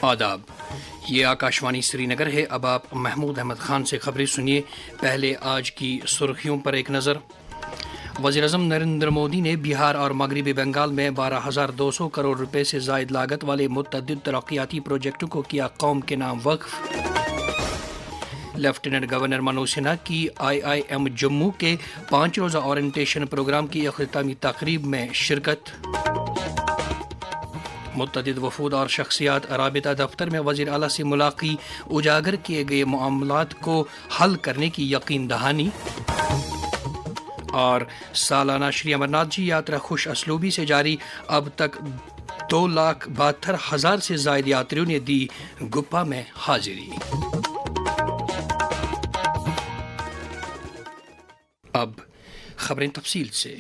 آداب، یہ آکاشوانی سری نگر ہے۔ اب آپ محمود احمد خان سے خبریں سنیے۔ پہلے آج کی سرخیوں پر ایک نظر۔ وزیر اعظم نریندر مودی نے بہار اور مغربی بنگال میں 12,200 کروڑ روپے سے زائد لاگت والے متعدد ترقیاتی پروجیکٹوں کو کیا قوم کے نام وقف۔ لیفٹیننٹ گورنر منوج سنہا کی IIM جموں کے 5 روزہ اورینٹیشن پروگرام کی اختتامی تقریب میں شرکت۔ متعدد وفود اور شخصیات رابطہ دفتر میں وزیر اعلیٰ سے ملاقی، اجاگر کیے گئے معاملات کو حل کرنے کی یقین دہانی۔ اور سالانہ شری امرناتھ جی یاترا خوش اسلوبی سے جاری، اب تک 2,72,000 سے زائد یاتریوں نے دی گپا میں حاضری۔ اب خبریں تفصیل سے۔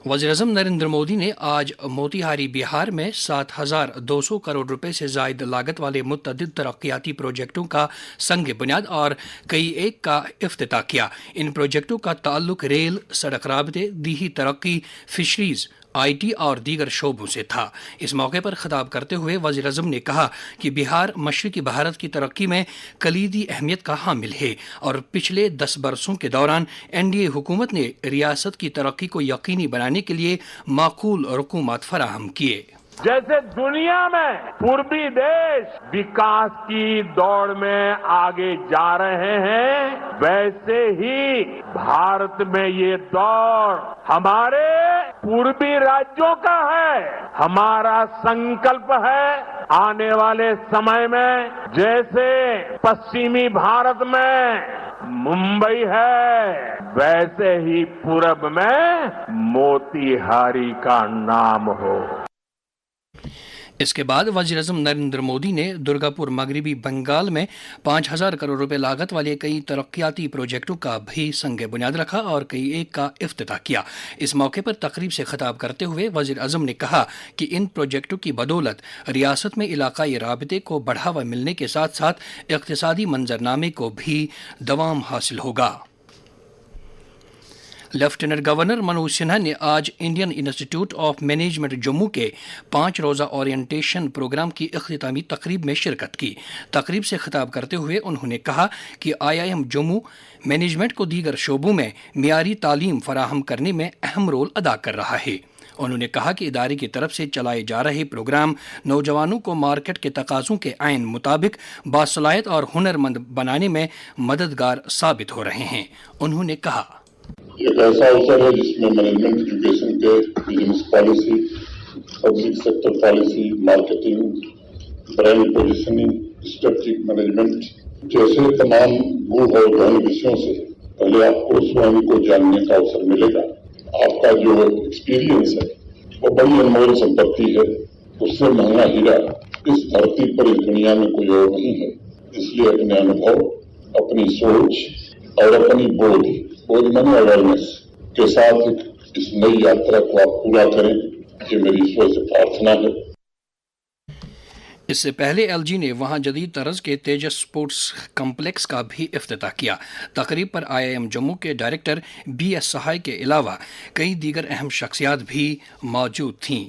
وزیر اعظم نریندر مودی نے آج موتیہاری بہار میں 7,200 کروڑ روپے سے زائد لاگت والے متعدد ترقیاتی پروجیکٹوں کا سنگ بنیاد اور کئی ایک کا افتتاح کیا۔ ان پروجیکٹوں کا تعلق ریل، سڑک رابطے، دیہی ترقی، فشریز، IT اور دیگر شعبوں سے تھا۔ اس موقع پر خطاب کرتے ہوئے وزیر اعظم نے کہا کہ بہار مشرقی بھارت کی ترقی میں کلیدی اہمیت کا حامل ہے اور پچھلے 10 برسوں کے دوران NDA حکومت نے ریاست کی ترقی کو یقینی بنانے کے لیے معقول رقومات فراہم کیے۔ جیسے دنیا میں پوربی دیش وکاس کی دوڑ میں آگے جا رہے ہیں، ویسے ہی بھارت میں یہ دوڑ ہمارے پوربی راجیوں کا ہے۔ ہمارا سنکلپ ہے آنے والے سمے میں جیسے پشچمی بھارت میں ممبئی ہے، ویسے ہی پورب میں موتیہاری کا نام ہو۔ اس کے بعد وزیر اعظم نریندر مودی نے درگاپور مغربی بنگال میں 5,000 کروڑ روپے لاگت والے کئی ترقیاتی پروجیکٹوں کا بھی سنگ بنیاد رکھا اور کئی ایک کا افتتاح کیا۔ اس موقع پر تقریب سے خطاب کرتے ہوئے وزیر اعظم نے کہا کہ ان پروجیکٹوں کی بدولت ریاست میں علاقائی رابطے کو بڑھاوا ملنے کے ساتھ ساتھ اقتصادی منظرنامے کو بھی دوام حاصل ہوگا۔ لیفٹیننٹ گورنر منوج سنہا نے آج انڈین انسٹی ٹیوٹ آف مینجمنٹ جموں کے 5 روزہ اورینٹیشن پروگرام کی اختتامی تقریب میں شرکت کی۔ تقریب سے خطاب کرتے ہوئے انہوں نے کہا کہ IIM جموں مینجمنٹ کو دیگر شعبوں میں معیاری تعلیم فراہم کرنے میں اہم رول ادا کر رہا ہے۔ انہوں نے کہا کہ ادارے کی طرف سے چلائے جا رہے پروگرام نوجوانوں کو مارکیٹ کے تقاضوں کے عین مطابق باصلاحیت اور ہنرمند بنانے میں مددگار ثابت ہو رہے ہیں۔ انہوں نے کہا ایک ایسا اوسر ہے جس میں مینجمنٹ ایجوکیشن کے business policy, public sector policy, marketing, brand positioning, strategic management جیسے تمام گوڑ اور گہن وشیوں سے پہلے آپ کو سوئم کو جاننے کا اوسر ملے گا۔ آپ کا جو ایکسپیرینس ہے وہ بڑی انمول سمپتی ہے، اس سے مہنگا ہیرا اس دھرتی پر اس دنیا میں کوئی اور نہیں ہے۔ اس لیے اپنے انوبھو، اپنی سوچ اور اپنی بودھ مانی اویئرنیس کے ساتھ اس نئی یاترا کو آپ پورا کریں، یہ میری ایشور سے پرارتھنا ہے۔ اس سے پہلے LG نے وہاں جدید طرز کے تیجس اسپورٹس کمپلیکس کا بھی افتتاح کیا۔ تقریب پر IIM جموں کے ڈائریکٹر BS سہائے کے علاوہ کئی دیگر اہم شخصیات بھی موجود تھیں۔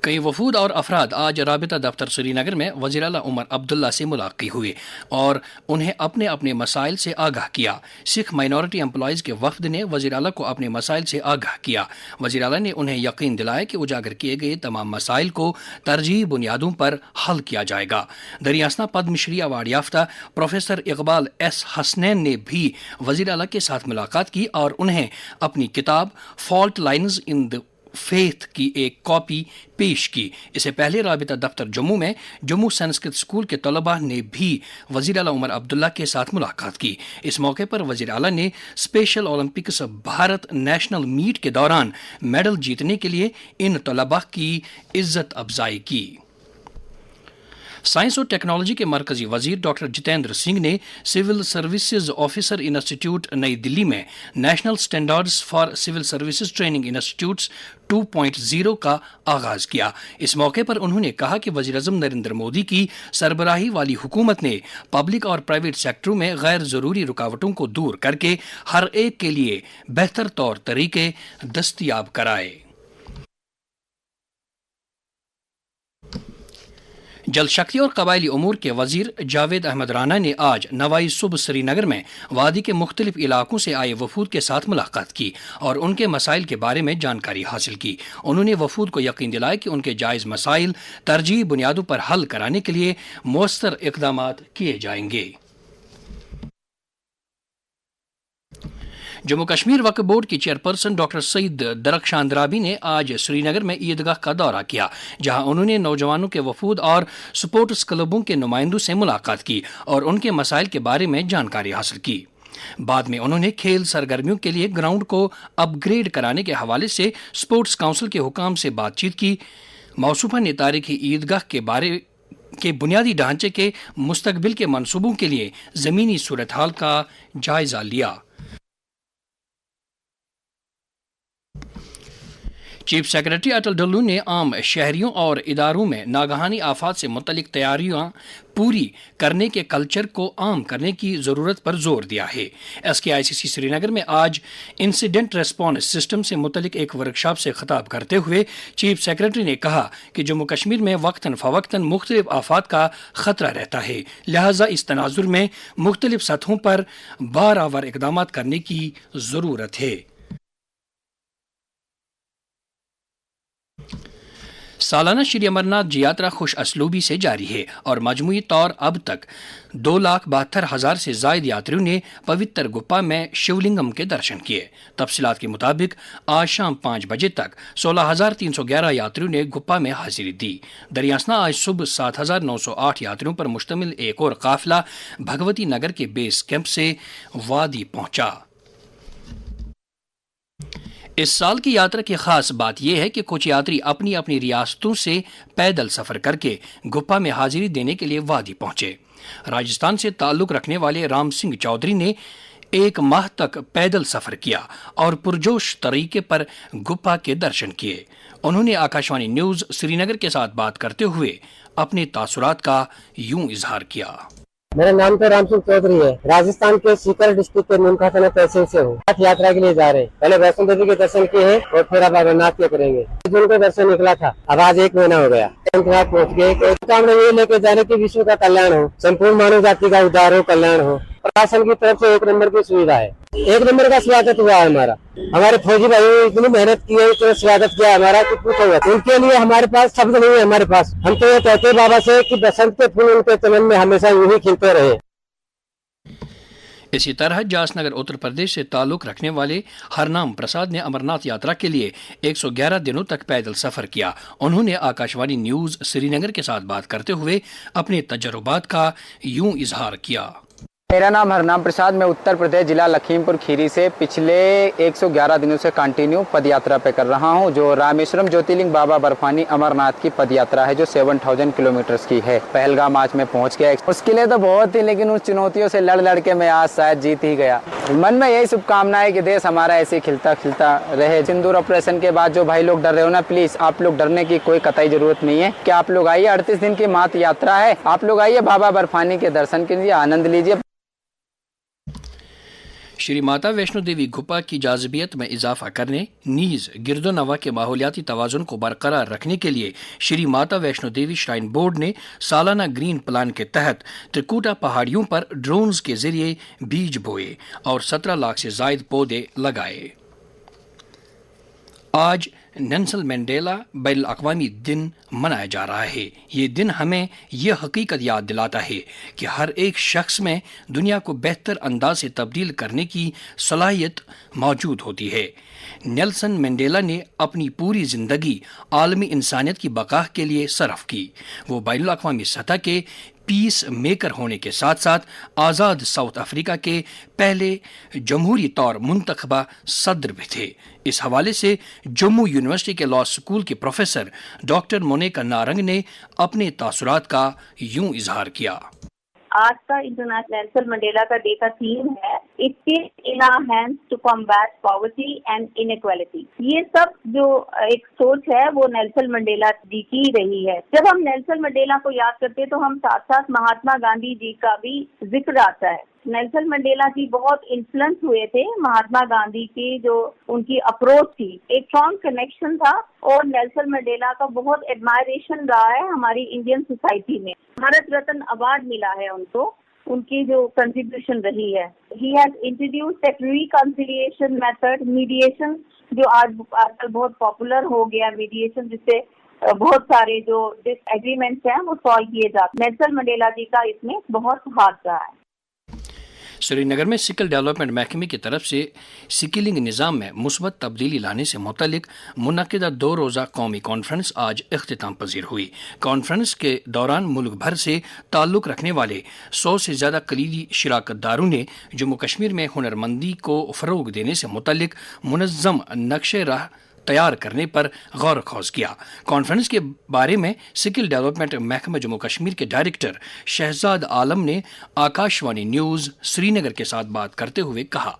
کئی وفود اور افراد آج رابطہ دفتر سری نگر میں وزیر اعلیٰ عمر عبداللہ سے ملاقات ہوئے اور انہیں اپنے اپنے مسائل سے آگاہ کیا۔ سکھ مائنورٹی امپلائیز کے وفد نے وزیر اعلیٰ کو اپنے مسائل سے آگاہ کیا۔ وزیر اعلیٰ نے انہیں یقین دلایا کہ اجاگر کیے گئے تمام مسائل کو ترجیحی بنیادوں پر حل کیا جائے گا۔ دریاسنا پدم شری ایوارڈ یافتہ پروفیسر اقبال S حسنین نے بھی وزیر اعلیٰ کے ساتھ ملاقات کی اور انہیں اپنی کتاب فالٹ لائنز ان دی فیتھ کی ایک کاپی پیش کی۔ اس سے پہلے رابطہ دفتر جموں میں جموں سنسکرت اسکول کے طلباء نے بھی وزیر اعلیٰ عمر عبداللہ کے ساتھ ملاقات کی۔ اس موقع پر وزیر اعلیٰ نے special Olympics Bharat national meet کے دوران میڈل جیتنے کے لیے ان طلباء کی عزت افزائی کی۔ سائنس اور ٹیکنالوجی کے مرکزی وزیر ڈاکٹر جتیندر سنگھ نے سول سروسز آفیسر انسٹی ٹیوٹ نئی دلی میں national standards for civil services training institutes 2.0 کا آغاز کیا۔ اس موقع پر انہوں نے کہا کہ وزیر اعظم نریندر مودی کی سربراہی والی حکومت نے پبلک اور پرائیویٹ سیکٹروں میں غیر ضروری رکاوٹوں کو دور کر کے ہر ایک کے لیے بہتر طور طریقے دستیاب کرائے۔ जल शक्ति और कबायली उमूर के वजीर जावेद अहमद राना ने आज नवाई सुबह श्रीनगर में वादी के मुख्तलिफ इलाकों से आए वफूद के साथ मुलाकात की और उनके मसाइल के बारे में जानकारी हासिल की। उन्होंने वफूद को यकीन दिलाया कि उनके जायज़ मसाइल तरजीही बुनियादों पर हल कराने के लिए मौसर इक़दाम किए जाएंगे। जम्मू कश्मीर वक्फ बोर्ड की चेयरपर्सन डॉक्टर सईद दरख्शान द्राबी ने आज श्रीनगर में ईदगाह का दौरा किया, जहां उन्होंने नौजवानों के वफूद और स्पोर्ट्स क्लबों के नुमाइंदों से मुलाकात की और उनके मसाइल के बारे में जानकारी हासिल की। बाद में उन्होंने खेल सरगर्मियों के लिए ग्राउंड को अपग्रेड कराने के हवाले से स्पोर्ट्स काउंसिल के हुकाम से बातचीत की। मौसूफा ने तारीखी ईदगाह के बारे के बुनियादी ढांचे के मुस्तकबिल के मनसूबों के लिए ज़मीनी सूरत हाल का जायजा लिया। चीफ सेक्रेटरी अटल डल्लू ने आम शहरियों और इदारों में नागहानी आफात से मुतल्लिक तैयारियां पूरी करने के कल्चर को आम करने की ज़रूरत पर जोर दिया है। SKICC श्रीनगर में आज इंसिडेंट रेस्पॉन्स सिस्टम से मुतल्लिक एक वर्कशॉप से खिताब करते हुए चीफ सेक्रेटरी ने कहा कि जम्मू कश्मीर में वक्तन फ़वक्तन मुख्तलिफ आफात का ख़तरा रहता है, लिहाजा इस तनाजुर में मुख्तलिफ सतहों पर बारआवर इक़दाम करने की ज़रूरत है। सालाना श्री अमरनाथ जी यात्रा खुश असलूबी से जारी है और मजमूई तौर अब तक 2,72,000 से जायद यात्रियों ने पवित्र गुफा में शिवलिंगम के दर्शन किए। तफसीलात के मुताबिक आज शाम 5 बजे तक 16,311 यात्रियों ने गुफा में हाजिरी दी। दरियासना आज सुबह 7,908 यात्रियों पर मुश्तमिल एक और काफिला भगवती नगर के बेस कैंप से वादी पहुंचा। इस साल की यात्रा की खास बात यह है कि कुछ यात्री अपनी अपनी रियासतों से पैदल सफर करके गुफा में हाजिरी देने के लिए वादी पहुंचे। राजस्थान से ताल्लुक रखने वाले राम सिंह चौधरी ने 1 माह तक पैदल सफर किया और पुरजोश तरीके पर गुफा के दर्शन किए। उन्होंने आकाशवाणी न्यूज श्रीनगर के साथ बात करते हुए अपने तासुरात का यूं इजहार किया। मेरा नाम तो राम सिंह चौधरी है। राजस्थान के सीकर डिस्ट्रिक्ट के नीमका थाना तहसील से हूँ। यात्रा के लिए जा रहे हैं। पहले वैष्णो देवी के दर्शन किए हैं और फिर अब अमरनाथ के करेंगे। जून को दर्शन निकला था, अब आज 1 महीना हो गया। पहुँच गए। कामना ये लेके जाने की विश्व का कल्याण हो, संपूर्ण मानव जाति का उद्धार हो, कल्याण हो। प्रशासन की तरफ से 1 नंबर की सुविधा है। 1 नंबर का स्वागत हुआ है हमारा। हमारे फौजी भाई इतनी मेहनत की है, इतना स्वागत किया हमारा कि पूछो हुआ। उनके लिए हमारे पास शब्द नहीं है। हमारे पास हम तो ये कहते बाबा से कि बसंत के फूल उनके चमन में हमेशा यूं ही खिलते रहे। इसी तरह जासनगर उत्तर प्रदेश से ताल्लुक रखने वाले हरनाम प्रसाद ने अमरनाथ यात्रा के लिए 111 दिनों तक पैदल सफर किया। उन्होंने आकाशवाणी न्यूज श्रीनगर के साथ बात करते हुए अपने तजुर्बात का यूं इजहार किया। मेरा नाम हरनाम प्रसाद, मैं उत्तर प्रदेश जिला लखीमपुर खीरी से पिछले 111 दिनों से कंटिन्यू पद यात्रा पे कर रहा हूं, जो रामेश्वरम ज्योतिर्लिंग बाबा बर्फानी अमरनाथ की पद यात्रा है, जो 7000 किलोमीटर की है। पहलगाम आज मैं पहुंच गया। मुश्किलें तो बहुत थी, लेकिन उस चुनौतियों से लड़ के मैं आज शायद जीत ही गया। मन में यही शुभकामना है कि देश हमारा ऐसे खिलता खिलता रहे। सिंदूर ऑपरेशन के बाद जो भाई लोग डर रहे हो ना, प्लीज आप लोग डरने की कोई कतई जरूरत नहीं है। कि आप लोग आइए, 38 दिन की मात्र यात्रा है। आप लोग आइए, बाबा बर्फानी के दर्शन कीजिए, आनंद लीजिए। श्री माता वैष्णो देवी गुफा की जाज़िबियत में इजाफा करने, नीज गिरदोनवा के माहौलियाती तवाज़ुन को बरकरार रखने के लिए श्री माता वैष्णो देवी श्राइन बोर्ड ने सालाना ग्रीन प्लान के तहत त्रिकुटा पहाड़ियों पर ड्रोन्स के जरिए बीज बोए और 17 लाख से जायद पौधे लगाए। आज नेल्सन मंडेला बैनुल अक़वामी दिन मनाया जा रहा है। ये दिन हमें यह हकीकत याद दिलाता है कि हर एक शख्स में दुनिया को बेहतर अंदाज से तब्दील करने की सलाहियत मौजूद होती है। नेल्सन मंडेला ने अपनी पूरी जिंदगी आलमी इंसानियत की बका के लिए सर्फ की। वो बैनुल अक़वामी सतह के पीस मेकर होने के साथ साथ आज़ाद साउथ अफ्रीका के पहले जमहूरी तौर मुंतखबा सदर भी थे। इस हवाले से जम्मू यूनिवर्सिटी के लॉ स्कूल के प्रोफेसर डॉक्टर मोनिका नारंग ने अपने तासुरात का यूं इजहार किया। आज का इंटरनेशनल नेल्सन मंडेला का डे का थीम है skills in our hands to combat poverty and inequality. یہ سب جو ایک سوچ ہے وہ نیلسن منڈیلا جی کی رہی ہے. جب ہم نیلسن منڈیلا کو یاد کرتے تو ہم ساتھ ساتھ مہاتما گاندھی جی کا بھی ذکر آتا ہے. نیلسن منڈیلا جی بہت انفلوئنس ہوئے تھے مہاتما گاندھی کی جو ان کی اپروچ تھی, ایک اسٹرانگ کنیکشن تھا, اور نیلسن منڈیلا کا بہت ایڈمائریشن رہا ہے ہماری انڈین سوسائٹی میں. بھارت رتن ایوارڈ ملا ہے ان کو, ان کی جو کنٹریبیوشن رہی ہے. ہی ہیز انٹروڈیوسڈ ایک ریکنسیلیشن میتھڈ, میڈیشن, جو آج کل بہت پاپولر ہو گیا میڈیشن, جس سے بہت سارے جو ڈس ایگریمنٹس ہیں وہ سالو کیے جاتے. نیلسن منڈیلا جی کا اس میں بہت ہاتھ رہا ہے. سری نگر میں سکل ڈیولپمنٹ محکمے کی طرف سے سکلنگ نظام میں مثبت تبدیلی لانے سے متعلق منعقدہ 2 روزہ قومی کانفرنس آج اختتام پذیر ہوئی. کانفرنس کے دوران ملک بھر سے تعلق رکھنے والے 100 سے زیادہ کلیدی شراکت داروں نے جموں کشمیر میں ہنرمندی کو فروغ دینے سے متعلق منظم نقشہ راہ تیار کرنے پر غور و خوض کیا. کانفرنس کے بارے میں سکل ڈیولپمنٹ محکمہ جموں کشمیر کے ڈائریکٹر شہزاد عالم نے آکاشوانی نیوز سری نگر کے ساتھ بات کرتے ہوئے کہا,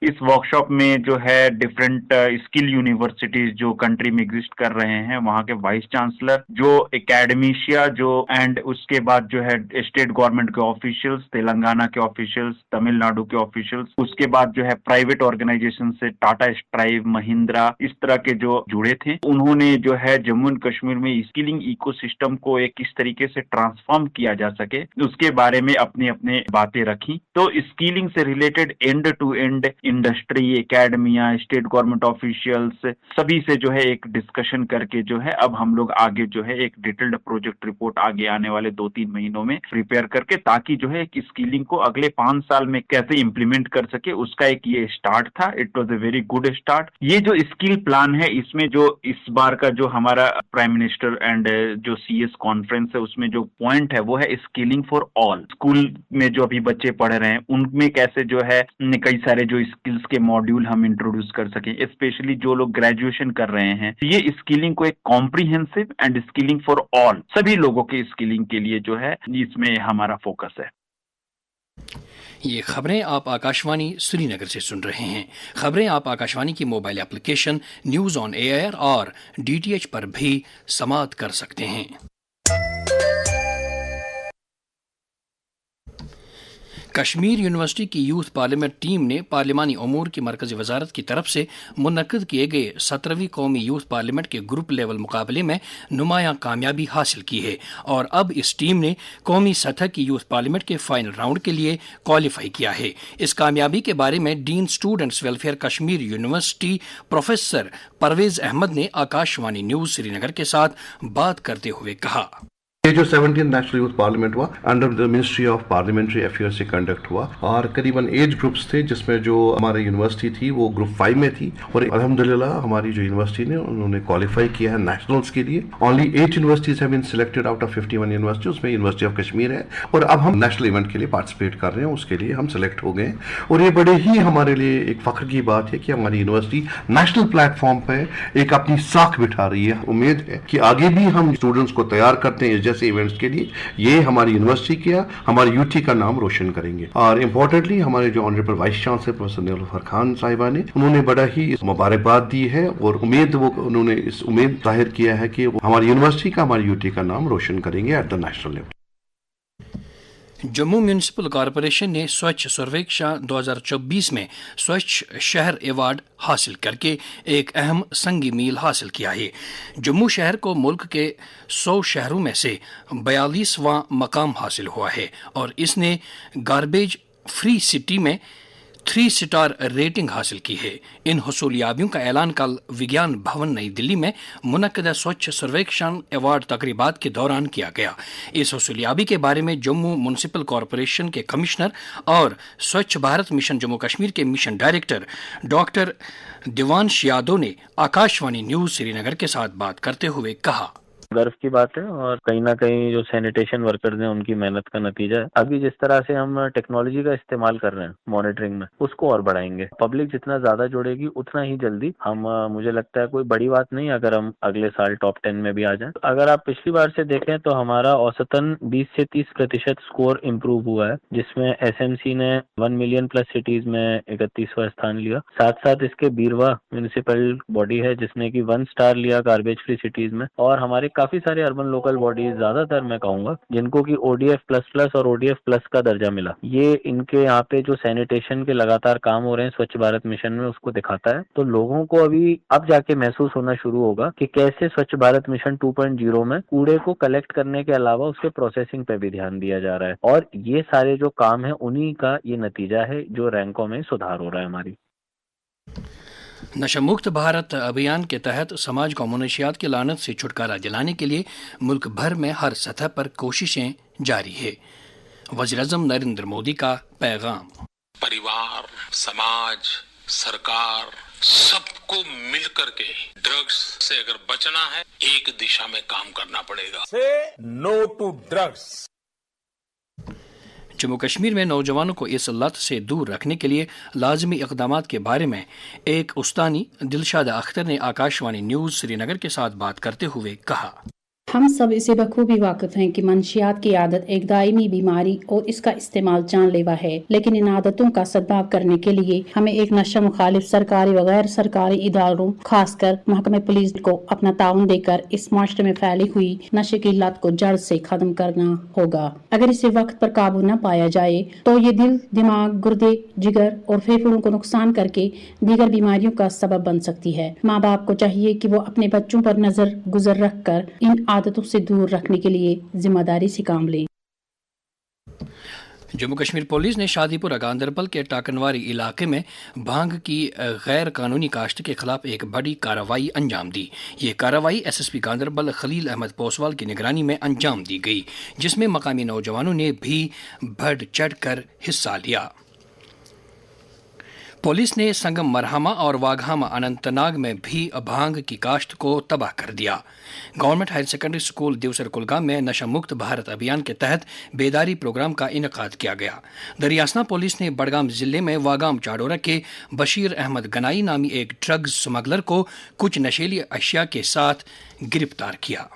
اس ورکشاپ میں جو ہے ڈفرینٹ اسکل یونیورسٹیز جو کنٹری میں ایگزسٹ کر رہے ہیں, وہاں کے وائس چانسلر, جو اکیڈمیشیا جو اینڈ اس کے بعد جو ہے اسٹیٹ گورنمنٹ کے آفیشلز, تلنگانہ کے آفیشلز, تمل ناڈو کے آفیشلز, اس کے بعد جو ہے پرائیویٹ آرگنائزیشن سے ٹاٹا اسٹرائیو, مہندرا, اس طرح کے جو جڑے تھے, انہوں نے جو ہے جموں اینڈ کشمیر میں اسکلنگ ایکو سسٹم کو ایک کس طریقے سے ٹرانسفارم کیا جا سکے اس کے بارے میں اپنے باتیں رکھی. تو اسکلنگ سے related end to end industry, academia, state government officials سبھی سے جو ہے ایک ڈسکشن کر کے جو ہے اب ہم لوگ آگے جو ہے ایک ڈیٹیلڈ پروجیکٹ رپورٹ آگے آنے والے 2-3 مہینوں میں پریپیئر کر کے, تاکہ جو ہے ایک اسکلنگ کو اگلے 5 سال میں کیسے امپلیمنٹ کر سکے, اس کا ایک یہ اسٹارٹ تھا. It was a very good start. یہ جو اسکل پلان ہے, اس میں جو اس بار کا جو ہمارا پرائم منسٹر اینڈ جو سی ایس کانفرنس ہے, اس میں جو پوائنٹ ہے وہ ہے اسکلنگ فار آل. اسکول میں جو ابھی بچے پڑھ رہے ہیں ان میں کیسے جو ہے کئی سارے جو اسکلز کے ماڈیول ہم انٹروڈیوس کر سکیں, اسپیشلی جو لوگ گریجویشن کر رہے ہیں. یہ اسکلنگ کو ایک comprehensive and skilling for all, سبھی لوگوں کے اسکلنگ کے لیے جو ہے اس میں ہمارا فوکس ہے. یہ خبریں آپ آکاشوانی سری نگر سے سن رہے ہیں. خبریں آپ آکاشوانی کی mobile application news on air اور DTH پر بھی سماعت کر سکتے ہیں. کشمیر یونیورسٹی کی یوتھ پارلیمنٹ ٹیم نے پارلیمانی امور کی مرکزی وزارت کی طرف سے منعقد کیے گئے 17ویں قومی یوتھ پارلیمنٹ کے گروپ لیول مقابلے میں نمایاں کامیابی حاصل کی ہے, اور اب اس ٹیم نے قومی سطح کی یوتھ پارلیمنٹ کے فائنل راؤنڈ کے لیے کوالیفائی کیا ہے. اس کامیابی کے بارے میں dean students welfare Kashmir university professor Parvez Ahmad نے آکاشوانی نیوز سری نگر کے ساتھ بات کرتے ہوئے کہا, یہ جو 17 نیشنل یوتھ پارلیمنٹ ہوا under the ministry of parliamentary affair سے کنڈکٹ ہوا, اور قریباً ایج گروپس تھے جس میں جو ہماری یونیورسٹی تھی وہ گروپ 5 میں تھی, اور الحمدللہ ہماری جو یونیورسٹی نے انہوں نے کوالیفائی کیا ہے نیشنلز کے لیے. Only 8 universities have been selected out of 51 university, اس میں یونیورسٹی آف کشمیر ہے, اور اب ہم نیشنل ایونٹ کے لیے پارٹیسپیٹ کر رہے ہیں, اس کے لیے ہم سلیکٹ ہو گئے. اور یہ بڑے ہی ہمارے لیے ایک فخر کی بات ہے کہ ہماری یونیورسٹی نیشنل پلیٹ فارم پہ ایک اپنی ساکھ بٹھا رہی ہے. امید ہے کہ آگے بھی ہم اسٹوڈنٹس کو تیار کرتے ہیں اس جیسے ایونٹس کے لیے, یہ ہماری یونیورسٹی کیا ہماری یوٹی کا نام روشن کریں گے. اور امپورٹنٹلی ہمارے جو آنریبل وائس چانسلر پروفیسر نیلوفر خان صاحبہ نے انہوں نے بڑا ہی مبارکباد دی ہے, اور انہوں نے اس امید ظاہر کیا ہے کہ ہماری یونیورسٹی کا ہماری یوٹی کا نام روشن کریں گے at the national level. Jammu municipal corporation نے سوچھ سرویکشن 2024 میں سوچھ شہر ایوارڈ حاصل کر کے ایک اہم سنگی میل حاصل کیا ہے. جموں شہر کو ملک کے 100 شہروں میں سے 42واں مقام حاصل ہوا ہے, اور اس نے گاربیج فری سٹی میں 3 سٹار ریٹنگ حاصل کی ہے. ان حصولیابیوں کا اعلان کل وگیان بھون نئی دلی میں منعقدہ سوچھ سرویکشن ایوارڈ تقریبات کے دوران کیا گیا. اس حصولیابی کے بارے میں جموں میونسپل کارپوریشن کے کمشنر اور سوچھ بھارت مشن جموں کشمیر کے مشن ڈائریکٹر ڈاکٹر دیوانش یادو نے آکاشوانی نیوز سری نگر کے ساتھ بات کرتے ہوئے کہا, गर्व की बात है और कहीं ना कहीं जो सैनिटेशन वर्कर्स हैं उनकी मेहनत का नतीजा है। अभी जिस तरह से हम टेक्नोलॉजी का इस्तेमाल कर रहे हैं मॉनिटरिंग में, उसको और बढ़ाएंगे। पब्लिक जितना ज्यादा जुड़ेगी उतना ही जल्दी हम मुझे लगता है कोई बड़ी बात नहीं अगर हम अगले साल टॉप 10 में भी आ जाएं। अगर आप पिछली बार से देखें तो हमारा औसतन 20 से 30% स्कोर इम्प्रूव हुआ है, जिसमें एसएमसी ने 1 मिलियन प्लस सिटीज में 31वां स्थान लिया। साथ साथ इसके बीरवा म्यूनिसिपल बॉडी है जिसने कि 1 स्टार लिया गार्बेज फ्री सिटीज में, और हमारे काफी सारे अर्बन लोकल बॉडीज, ज्यादातर मैं कहूंगा, जिनको कि ओडीएफ प्लस प्लस और ओडीएफ प्लस का दर्जा मिला। ये इनके यहाँ पे जो सैनिटेशन के लगातार काम हो रहे हैं स्वच्छ भारत मिशन में, उसको दिखाता है। तो लोगों को अभी अब जाके महसूस होना शुरू होगा कि कैसे स्वच्छ भारत मिशन 2.0 में कूड़े को कलेक्ट करने के अलावा उसके प्रोसेसिंग पे भी ध्यान दिया जा रहा है, और ये सारे जो काम है उन्हीं का ये नतीजा है जो रैंकों में सुधार हो रहा है हमारी। नशा मुक्त भारत अभियान के तहत समाज को मनशियात की लानत से छुटकारा दिलाने के लिए मुल्क भर में हर सतह पर कोशिशें जारी है। वज़ीर-ए-आज़म नरेंद्र मोदी का पैगाम। परिवार, समाज, सरकार सबको मिलकर के ड्रग्स से अगर बचना है, एक दिशा में काम करना पड़ेगा। Say no to drugs. Jammu Kashmir में नौजवानों को इस लत से दूर रखने के लिए लाजमी इक़दामात के बारे में एक उस्तानी दिलशाद अख्तर ने आकाशवाणी न्यूज़ श्रीनगर के साथ बात करते हुए कहा, हम सब इसे बखूबी वाकिफ हैं कि मंशियात की आदत एक दायमी बीमारी और इसका इस्तेमाल जानलेवा है, लेकिन इन आदतों का सद्भाव करने के लिए हमें एक नशा मुखालिफ सरकारी व गैर सरकारी इदारों, खासकर महकमे पुलिस को अपना ताउन देकर इस माशरे में फैली हुई नशे की लत को जड़ से खत्म करना होगा। अगर इसे वक्त पर काबू न पाया जाए तो ये दिल, दिमाग, गुर्दे, जिगर और फेफड़ों को नुकसान करके दीगर बीमारियों का सबब बन सकती है। माँ बाप को चाहिए कि वो अपने बच्चों पर नजर गुजर रख कर इन आदतों से दूर रखने के लिए जिम्मेदारी से काम लें। जम्मू कश्मीर पुलिस ने शादीपुर गांदरबल के टाकनवारी इलाके में भांग की गैर कानूनी काश्त के खिलाफ एक बड़ी कार्रवाई अंजाम दी। ये कार्रवाई एसएसपी गांदरबल खलील अहमद पोसवाल की निगरानी में अंजाम दी गई, जिसमें मकामी नौजवानों ने भी बढ़ चढ़ कर हिस्सा लिया। पुलिस ने संगम मरहमा और वाघामा अनंतनाग में भी भांग की काश्त को तबाह कर दिया। Government higher secondary school Devsar Kulgam में नशा मुक्त भारत अभियान के तहत बेदारी प्रोग्राम का इनेकाद किया गया। दरियासना पुलिस ने बडगाम जिले में वागाम चाडोरा के बशीर अहमद गनाई नामी एक ड्रग्स स्मगलर को कुछ नशीली अशिया के साथ गिरफ्तार किया।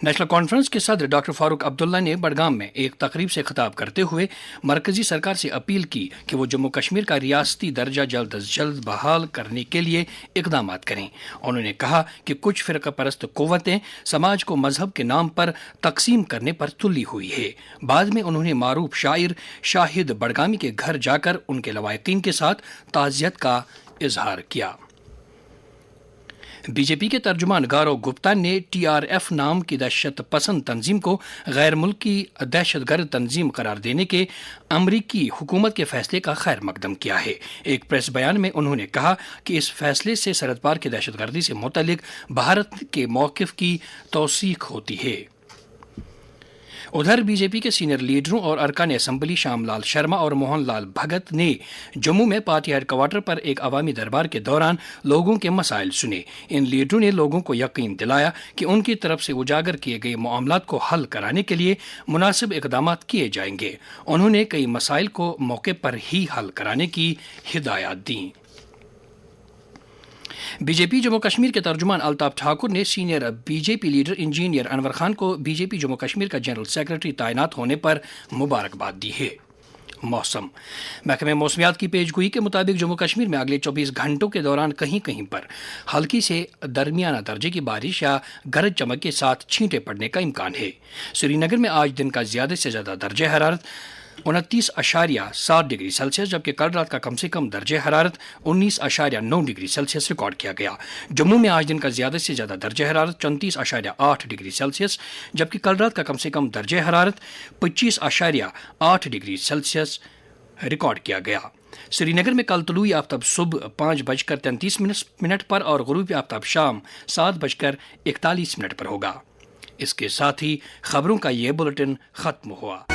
नेशनल कॉन्फ्रेंस के सदर डॉक्टर फारूक अब्दुल्ला ने बडगाम में एक तकरीब से खिताब करते हुए मरकजी सरकार से अपील की कि वो जम्मू कश्मीर का रियासती दर्जा जल्द अज जल्द बहाल करने के लिए इकदाम करें। उन्होंने कहा कि कुछ फिरका परस्त कुव्वतें समाज को मजहब के नाम पर तकसीम करने पर तुली हुई है। बाद में उन्होंने मारूफ शायर शाहिद बडगामी के घर जाकर उनके लवाकिन के साथ ताज़ियत का इजहार किया। बीजेपी के तर्जुमान गौरव गुप्ता ने टीआरएफ नाम की दहशत पसंद तंजीम को गैर मुल्की दहशतगर्द तंजीम करार देने के अमरीकी हुकूमत के फैसले का खैर मकदम किया है। एक प्रेस बयान में उन्होंने कहा कि इस फैसले से सरहद पार की दहशतगर्दी से मुतल्लिक भारत के मौक़िफ़ की तौसीक होती है। उधर बीजेपी के सीनियर लीडरों और अरकान असम्बली श्यामलाल शर्मा और मोहन लाल भगत ने जम्मू में पार्टी हेडक्वार्टर पर एक अवामी दरबार के दौरान लोगों के मसाइल सुने। इन लीडरों ने लोगों को यकीन दिलाया कि उनकी तरफ से उजागर किए गए मामलात को हल कराने के लिए मुनासिब इक़दाम किए जाएंगे। उन्होंने कई मसाइल को मौके पर ही हल कराने की हिदायत दी। बीजेपी जम्मू कश्मीर के तर्जुमान अल्ताफ ठाकुर ने senior BJP leader engineer Anwar Khan को बीजेपी जम्मू कश्मीर का जनरल सेक्रेटरी तैनात होने पर मुबारकबाद दी है। मौसम महकमे मौसमियात की पेशगोई के मुताबिक जम्मू कश्मीर में अगले 24 घंटों के दौरान कहीं कहीं पर हल्की से दरमियाना दर्जे की बारिश या गरज चमक के साथ छींटे पड़ने का इम्कान है। श्रीनगर में आज दिन का ज्यादा से ज्यादा दर्जे हरारत 29.7 डिग्री सेल्सियस, जबकि कल रात का कम से कम दर्जे हरारत 19.9 डिग्री सेल्सियस रिकॉर्ड किया गया। जम्मू में आज दिन का ज्यादा से ज्यादा दर्जे हरारत 34.8 डिग्री सेल्सियस, जबकि कल रात का कम से कम दर्जे हरारत 25.8 डिग्री सेल्सियस रिकॉर्ड किया गया। श्रीनगर में कल तुलुई आफ्ताब सुबह 5:33 पर और गुरूबी आफ्ताब शाम 7:41 पर होगा। इसके साथ ही खबरों का ये बुलेटिन खत्म हुआ।